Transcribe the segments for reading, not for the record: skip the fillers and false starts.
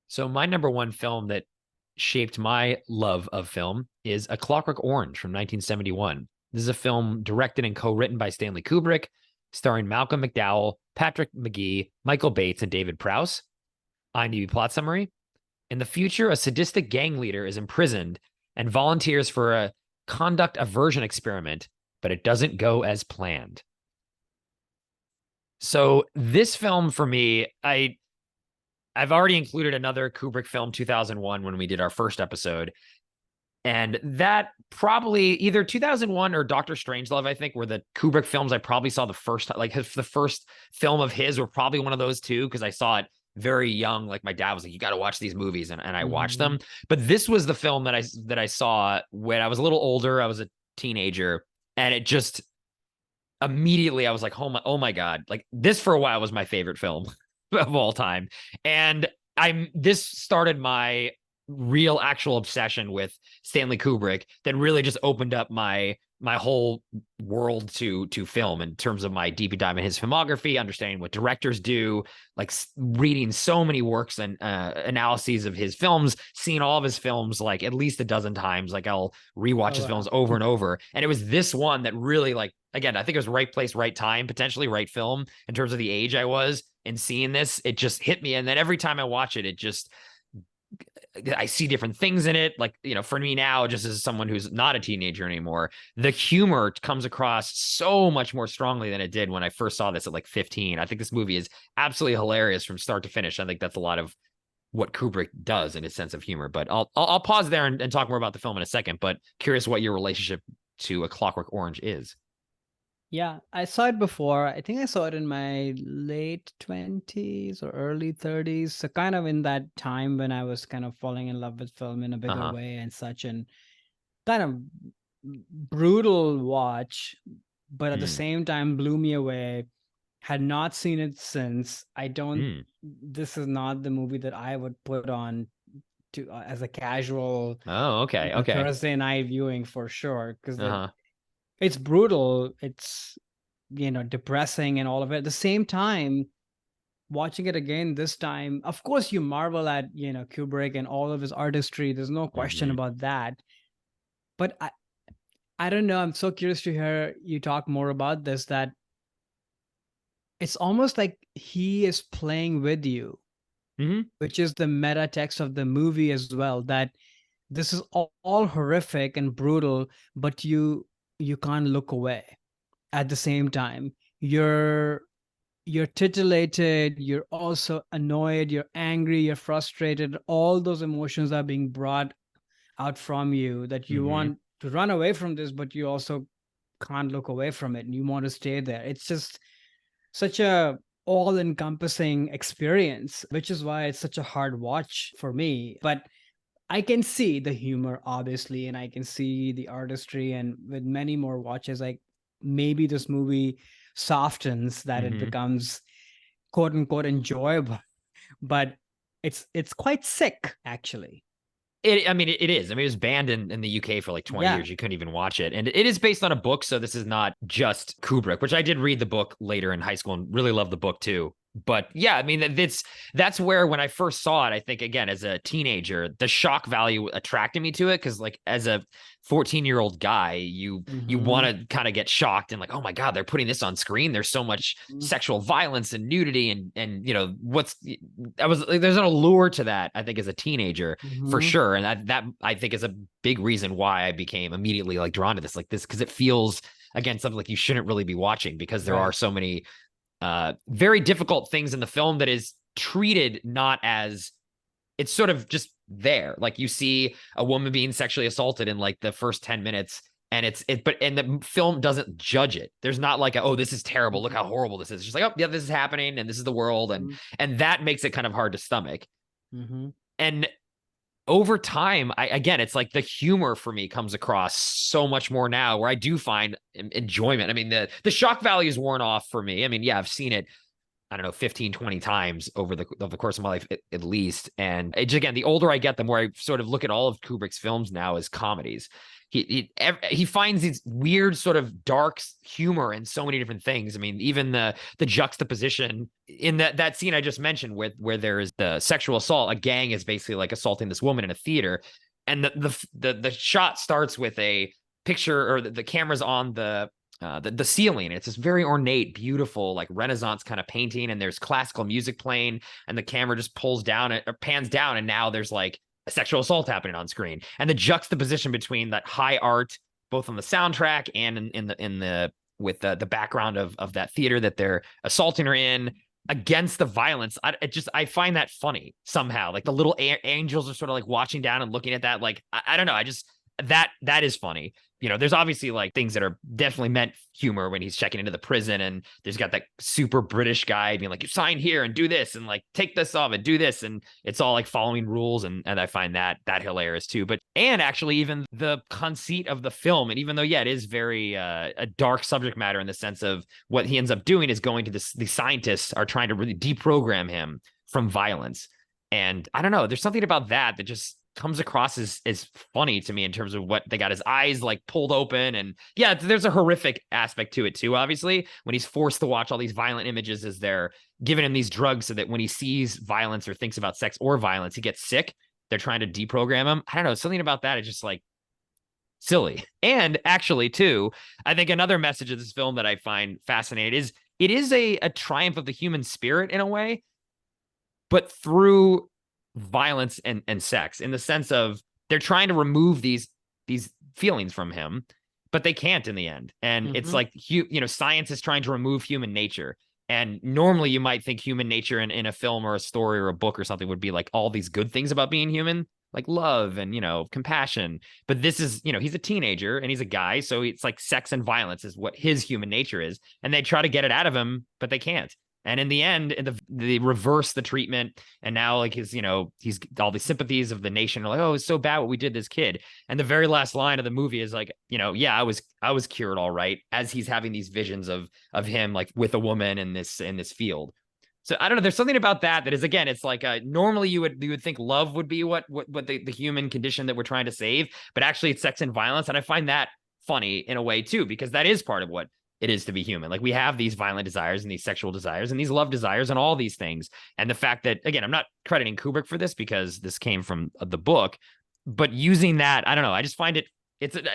So my number one film that shaped my love of film is A Clockwork Orange from 1971. This is a film directed and co-written by Stanley Kubrick, starring Malcolm McDowell, Patrick McGee, Michael Bates, and David Prowse. IMDb plot summary. In the future, a sadistic gang leader is imprisoned and volunteers for a conduct aversion experiment, but it doesn't go as planned. So this film for me, I've already included another Kubrick film, 2001, when we did our first episode. And that probably either 2001 or Doctor Strangelove, I think, were the Kubrick films I probably saw the first time. Like the first film of his were probably one of those two, because I saw it very young. Like my dad was like, you got to watch these movies. And I watched Hmm. them. But this was the film that I saw when I was a little older. I was a teenager. And it just immediately I was like, oh my God. Like this for a while was my favorite film of all time. And this started my real actual obsession with Stanley Kubrick that really just opened up my whole world to film in terms of my deep dive in his filmography, understanding what directors do, like reading so many works and analyses of his films, seeing all of his films like at least a dozen times. Like I'll rewatch Oh, his films wow. over and over. And it was this one that really, like, again, I think it was right place, right time, potentially right film in terms of the age I was and seeing this. It just hit me. And then every time I watch it, it just I see different things in it. Like, for me now, just as someone who's not a teenager anymore, the humor comes across so much more strongly than it did when I first saw this at like 15. I think this movie is absolutely hilarious from start to finish. I think that's a lot of what Kubrick does in his sense of humor. But I'll pause there and talk more about the film in a second. But curious what your relationship to A Clockwork Orange is. Yeah, I saw it before. I think I saw it in my late 20s or early 30s. So kind of in that time when I was kind of falling in love with film in a Uh bigger huh. way and such, and kind of brutal watch, but at the Mm. same time blew me away. Had not seen it since. I don't Mm. This is not the movie that I would put on to as a casual, Oh, okay. Okay. Thursday night viewing for sure, because Uh huh. it's brutal. It's, depressing and all of it. At the same time, watching it again this time, of course, you marvel at, Kubrick and all of his artistry. There's no question Mm-hmm. about that. But I don't know. I'm so curious to hear you talk more about this, that it's almost like he is playing with you, Mm-hmm. which is the meta text of the movie as well, that this is all horrific and brutal, but you can't look away at the same time. You're titillated, you're also annoyed, you're angry, you're frustrated. All those emotions are being brought out from you, that you Mm-hmm. want to run away from this, but you also can't look away from it and you want to stay there. It's just such a all encompassing experience, which is why it's such a hard watch for me. But I can see the humor, obviously, and I can see the artistry. And with many more watches, like maybe this movie softens that it Mm-hmm. becomes quote unquote enjoyable. But it's quite sick, actually. I mean, it is. I mean, it was banned in the UK for like 20 Yeah. years. You couldn't even watch it. And it is based on a book. So this is not just Kubrick, which I did read the book later in high school and really loved the book too. But yeah, I mean, that's where when I first saw it, I think again, as a teenager, the shock value attracted me to it. Cause like as a 14-year-old guy, you want Hmm. to kind of get shocked and like, oh my God, they're putting this on screen. There's so much sexual violence and nudity and what's I was like, there's an allure to that, I think, as a teenager for Hmm. sure. And that I think is a big reason why I became immediately like drawn to this, like this, because it feels again something like you shouldn't really be watching because there are Right. so many very difficult things in the film that is treated not as it's sort of just there. Like you see a woman being sexually assaulted in like the first 10 minutes and and the film doesn't judge it. There's not like oh, this is terrible, look how horrible this is. It's just like, oh yeah, this is happening and this is the world. And that makes it kind of hard to stomach. Hmm. And over time, again, it's like the humor for me comes across so much more now where I do find enjoyment. I mean, the shock value is worn off for me. I mean, yeah, I've seen it I don't know, 15, 20 times over the course of my life at least. And it's, again, the older I get, the more I sort of look at all of Kubrick's films now as comedies. He finds these weird sort of dark humor in so many different things. I mean, even the juxtaposition in that scene I just mentioned, where there is the sexual assault, a gang is basically like assaulting this woman in a theater, and the shot starts with a picture, or the camera's on the ceiling. It's this very ornate, beautiful, like Renaissance kind of painting, and there's classical music playing, and the camera just pulls down, or pans down, and now there's like a sexual assault happening on screen. And the juxtaposition between that high art, both on the soundtrack and in the with the background of that theater that they're assaulting her in, against the violence, I find that funny somehow. Like the little angels are sort of like watching down and looking at that. Like I don't know. I just that is funny. There's obviously like things that are definitely meant humor when he's checking into the prison, and there's got that super British guy being like, you sign here and do this and like take this off and do this, and it's all like following rules, and I find that hilarious too. But and actually even the conceit of the film, and even though it is very a dark subject matter in the sense of what he ends up doing is going to the scientists are trying to really deprogram him from violence. And I don't know, there's something about that just comes across as funny to me in terms of what they got his eyes like pulled open. And yeah, there's a horrific aspect to it too, obviously, when he's forced to watch all these violent images as they're giving him these drugs, so that when he sees violence or thinks about sex or violence, he gets sick. They're trying to deprogram him. I don't know, something about that is just like silly. And actually too, I think another message of this film that I find fascinating is it is a triumph of the human spirit in a way, but through violence and sex, in the sense of they're trying to remove these feelings from him, but they can't in the end. And it's like, science is trying to remove human nature. And normally you might think human nature in a film or a story or a book or something would be like all these good things about being human, like love and, compassion. But this is, he's a teenager and he's a guy. So it's like sex and violence is what his human nature is. And they try to get it out of him, but they can't. And in the end, they reverse the treatment. And now like he's all the sympathies of the nation are like, oh, it's so bad what we did this kid. And the very last line of the movie is like, yeah, I was cured all right, as he's having these visions of him like with a woman in this field. So I don't know. There's something about that is, again, it's like normally you would think love would be what the human condition that we're trying to save, but actually it's sex and violence. And I find that funny in a way too, because that is part of what it is to be human. Like we have these violent desires and these sexual desires and these love desires and all these things. And the fact that, again, I'm not crediting Kubrick for this because this came from the book, but using that, I don't know. I just find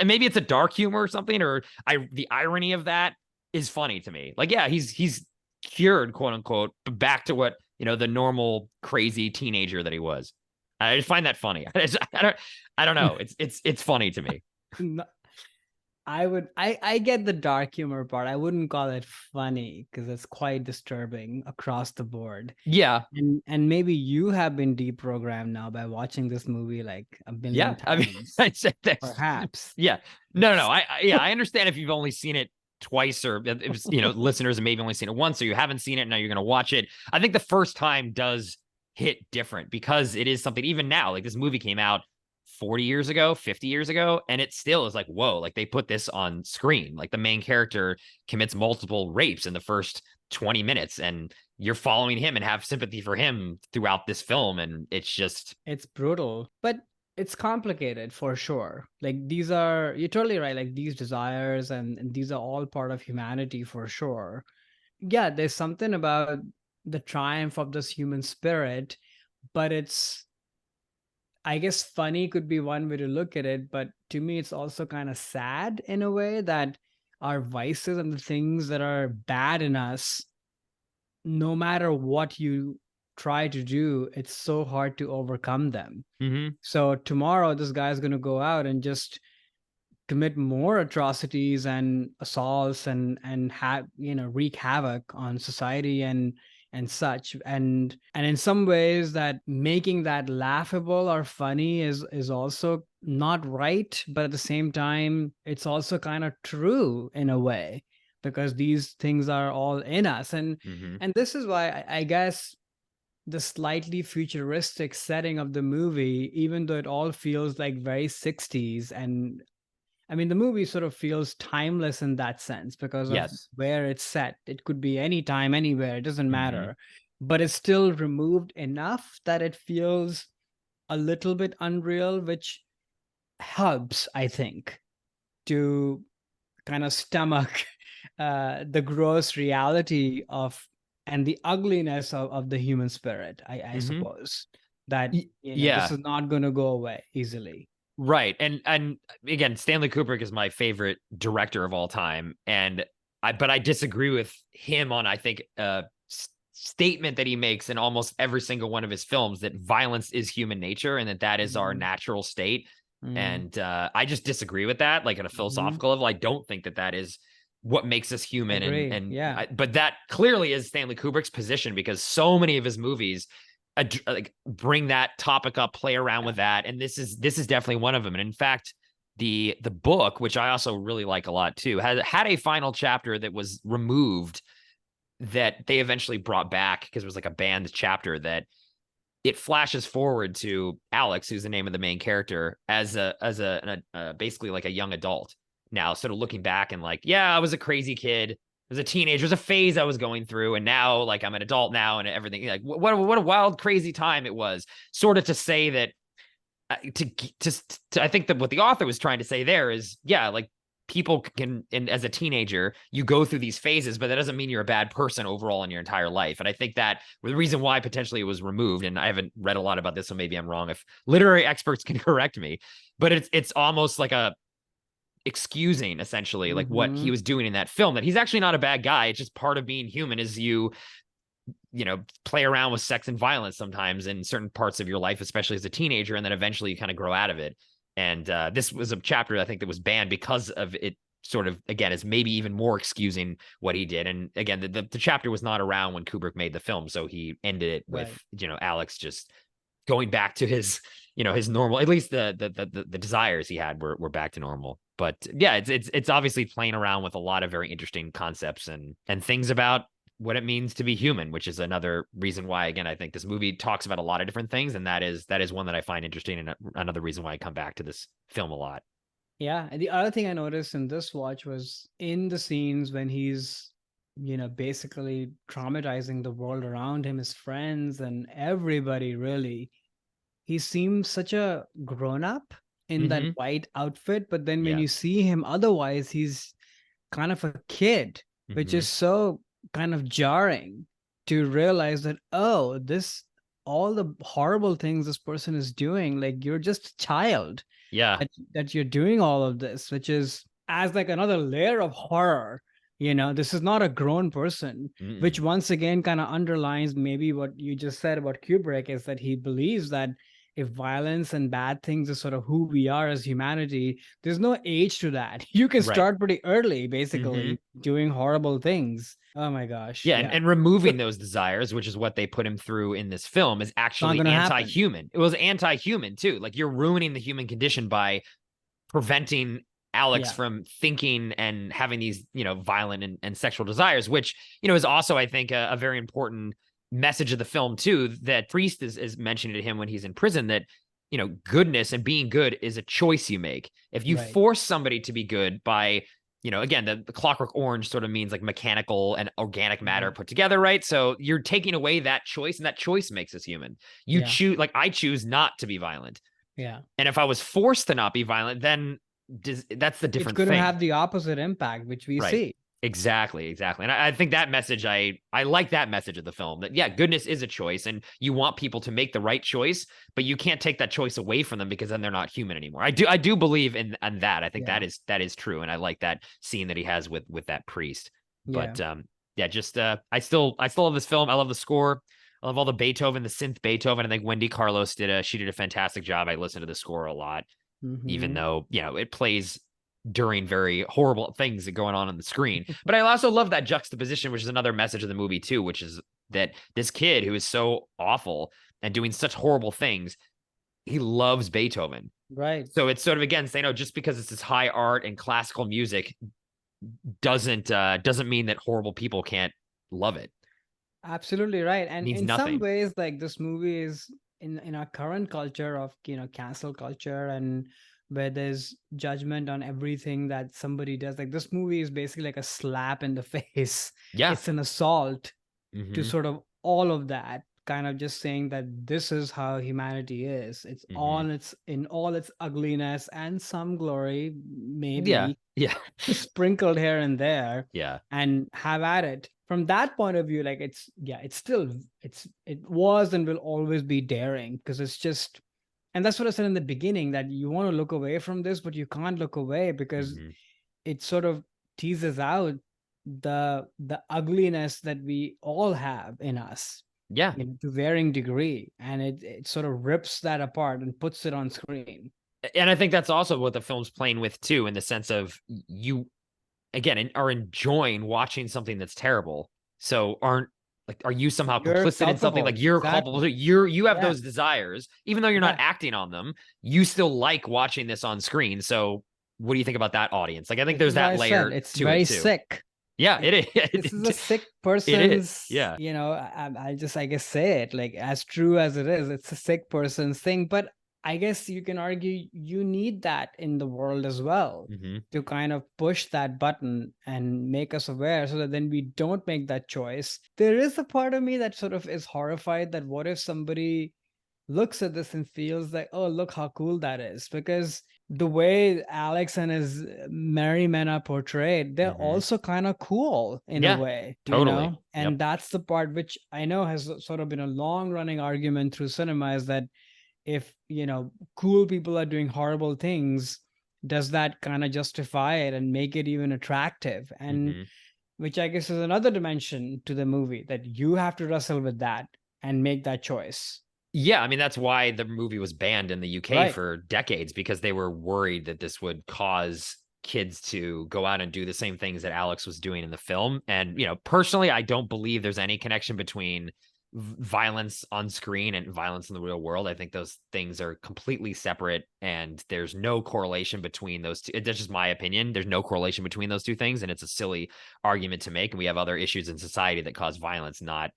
maybe it's a dark humor or something, or the irony of that is funny to me. Like, yeah, he's cured, quote unquote, back to what, the normal crazy teenager that he was. I just find that funny. I don't know. It's funny to me. I get the dark humor part. I wouldn't call it funny because it's quite disturbing across the board. Yeah. And maybe you have been deprogrammed now by watching this movie like a billion times. I mean, I said that. Perhaps. Yeah. No. I understand if you've only seen it twice, or it was, listeners have maybe only seen it once, or you haven't seen it, now you're going to watch it. I think the first time does hit different because it is something, even now, like this movie came out 40 years ago, 50 years ago, and it still is like, whoa, like they put this on screen. Like the main character commits multiple rapes in the first 20 minutes, and you're following him and have sympathy for him throughout this film. And it's brutal, but it's complicated for sure. Like you're totally right. Like these desires and these are all part of humanity for sure. Yeah, there's something about the triumph of this human spirit, but I guess funny could be one way to look at it, but to me, it's also kind of sad in a way that our vices and the things that are bad in us, no matter what you try to do, it's so hard to overcome them. Mm-hmm. So tomorrow, this guy's going to go out and just commit more atrocities and assaults and wreak havoc on society and such, and in some ways that making that laughable or funny is also not right, but at the same time it's also kind of true in a way, because these things are all in us. And this is why I guess the slightly futuristic setting of the movie, even though it all feels like very 60s, and I mean, the movie sort of feels timeless in that sense because of Yes. where it's set. It could be any time, anywhere, it doesn't Hmm. matter. But it's still removed enough that it feels a little bit unreal, which helps, I think, to kind of stomach the gross reality of and the ugliness of the human spirit, I Hmm. suppose. That, this Yeah. is not going to go away easily. Right. And again, Stanley Kubrick is my favorite director of all time. And I disagree with him on, I think, statement that he makes in almost every single one of his films, that violence is human nature and that is our Mhm. natural state. Mm. And I just disagree with that, like at a Mhm. philosophical level. I don't think that is what makes us human. Agree. Yeah. But that clearly is Stanley Kubrick's position, because so many of his movies like bring that topic up, play around Yeah. with that, and this is definitely one of them. And in fact, the book, which I also really like a lot too, had a final chapter that was removed that they eventually brought back because it was like a banned chapter, that it flashes forward to Alex, who's the name of the main character, as basically like a young adult now, sort of looking back and like, yeah, I was a crazy kid. I was a teenager. It was a phase I was going through, and now like I'm an adult now, and everything. Like what a wild, crazy time it was. Sort of to say that I think that what the author was trying to say there is, yeah, like people can, and as a teenager, you go through these phases, but that doesn't mean you're a bad person overall in your entire life. And I think that the reason why potentially it was removed, and I haven't read a lot about this, so maybe I'm wrong. If literary experts can correct me, but it's almost like a excusing essentially like what he Mhm. was doing in that film, that he's actually not a bad guy. It's just part of being human is play around with sex and violence sometimes in certain parts of your life, especially as a teenager, and then eventually you kind of grow out of it. And this was a chapter I think that was banned because of it. Sort of again is maybe even more excusing what he did. And again, the chapter was not around when Kubrick made the film, so he ended it with Right. Alex just going back to his his normal, at least the desires he had were back to normal. But yeah, it's obviously playing around with a lot of very interesting concepts and things about what it means to be human, which is another reason why, again, I think this movie talks about a lot of different things, and that is one that I find interesting, and another reason why I come back to this film a lot. Yeah. And the other thing I noticed in this watch was in the scenes when he's, basically traumatizing the world around him, his friends and everybody really. He seems such a grown up in that Mm-hmm. white outfit, but then when Yeah. you see him otherwise, he's kind of a kid, which Mm-hmm. is so kind of jarring to realize that, oh, this all the horrible things this person is doing, like you're just a child Yeah. that you're doing all of this, which is as like another layer of horror. This is not a grown person, which Mm-mm. once again kind of underlines maybe what you just said about Kubrick, is that he believes that if violence and bad things is sort of who we are as humanity, there's no age to that. You can Right. start pretty early, Mm-hmm. basically, doing horrible things. Oh my gosh. Yeah, and, Yeah. and removing those desires, which is what they put him through in this film, is It's not actually going to happen. anti-human. It was anti-human too. Like you're ruining the human condition by preventing Alex Yeah. from thinking and having these, violent and sexual desires, which, is also, I think, a very important message of the film too, that Priest is mentioning to him when he's in prison, that, goodness and being good is a choice you make. If you Right. force somebody to be good by, again, the Clockwork Orange sort of means like mechanical and organic matter Right. put together, right? So you're taking away that choice, and that choice makes us human. You Yeah. choose, like I choose not to be violent. Yeah. And if I was forced to not be violent, then that's the It's different going to thing. have the opposite impact, which we Right. see. Exactly. And I think that message, I like that message of the film, that, yeah, goodness is a choice, and you want people to make the right choice, but you can't take that choice away from them, because then they're not human anymore. I do believe in that. I think Yeah. that is true. And I like that scene that he has with that priest. Yeah. But yeah, just I still love this film. I love the score. I love all the Beethoven, the synth Beethoven. I think Wendy Carlos did a fantastic job. I listened to the score a lot, even Hmm. though it plays during very horrible things that are going on the screen. But I also love that juxtaposition, which is another message of the movie too, which is that this kid who is so awful and doing such horrible things, he loves Beethoven. Right. So it's sort of, again, saying, oh, just because it's this high art and classical music doesn't mean that horrible people can't love it. Absolutely right. It And means in some nothing. ways, like this movie is in our current culture of cancel culture and where there's judgment on everything that somebody does. Like this movie is basically like a slap in the face. Yeah. It's an assault to Mm-hmm. sort of all of that, kind of just saying that this is how humanity is. It's Mm-hmm. all its in all its ugliness and some glory, Yeah. maybe Yeah. sprinkled here and there, Yeah. and have at it. From that point of view, like it's still it was and will always be daring, because it's just, and that's what I said in the beginning, that you want to look away from this, but you can't look away because Mm-hmm. it sort of teases out the ugliness that we all have in us, Yeah. to varying degree, and it sort of rips that apart and puts it on screen. And I think that's also what the film's playing with too, in the sense of you again are enjoying watching something that's terrible. So are you somehow You're complicit in something? culpable, Like you're culpable. exactly. You have Yeah, those desires, even though you're not yeah. acting on them, you still like watching this on screen. So what do you think about that audience? Like I think This there's is why that I said layer it's to it very too. sick. Yeah, It, it is. this is a sick It is. person's, Yeah. I just, I guess, say it like as true as it is. It's a sick person's thing. But I guess you can argue you need that in the world as well, Mm-hmm. to kind of push that button and make us aware, so that then we don't make that choice. There is a part of me that sort of is horrified that what if somebody looks at this and feels like, oh, look how cool that is. Because the way Alex and his merry men are portrayed, they're Mm-hmm. also kind of cool in a Yeah. way, Totally. Yep. And that's the part which I know has sort of been a long running argument through cinema, is that if, cool people are doing horrible things, does that kind of justify it and make it even attractive? And Mm-hmm. which I guess is another dimension to the movie, that you have to wrestle with that and make that choice. Yeah, I mean that's why the movie was banned in the UK Right. for decades, because they were worried that this would cause kids to go out and do the same things that Alex was doing in the film. And personally, I don't believe there's any connection between violence on screen and violence in the real world. I think those things are completely separate, and there's no correlation between those two. That's just my opinion. There's no correlation between those two things, and it's a silly argument to make. And we have other issues in society that cause violence, not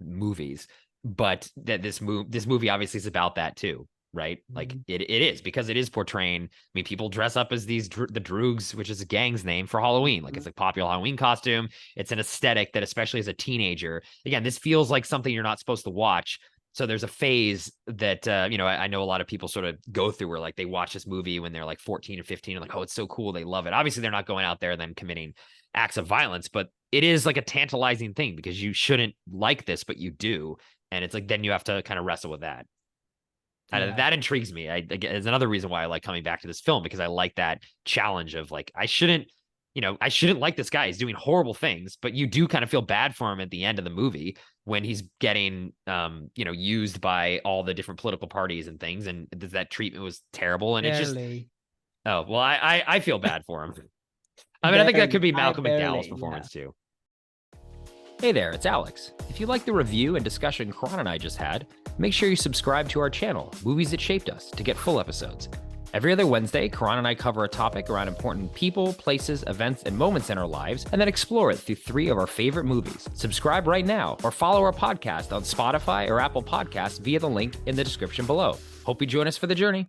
movies. But that this movie obviously is about that too, right? Like Mhm. it is, because it is portraying. I mean, people dress up as the Droogs, which is a gang's name for Halloween. Like it's a popular Halloween costume. It's an aesthetic that, especially as a teenager, again, this feels like something you're not supposed to watch. So there's a phase that I know a lot of people sort of go through, where like they watch this movie when they're like 14 or 15 and like, oh, it's so cool, they love it. Obviously they're not going out there and then committing acts of violence, but it is like a tantalizing thing, because you shouldn't like this, but you do. And it's like, then you have to kind of wrestle with that. Yeah. That intrigues me. It's another reason why I like coming back to this film, because I like that challenge of like, I shouldn't like this guy. He's doing horrible things, but you do kind of feel bad for him at the end of the movie when he's getting, used by all the different political parties and things. And that treatment was terrible. And it's just, Barely. oh, well, I feel bad for him. I mean, I think that could be Malcolm McDowell's Barely, performance too. Hey there, it's Alex. If you like the review and discussion Karan and I just had, make sure you subscribe to our channel, Movies That Shaped Us, to get full episodes. Every other Wednesday, Karan and I cover a topic around important people, places, events, and moments in our lives, and then explore it through 3 of our favorite movies. Subscribe right now, or follow our podcast on Spotify or Apple Podcasts via the link in the description below. Hope you join us for the journey.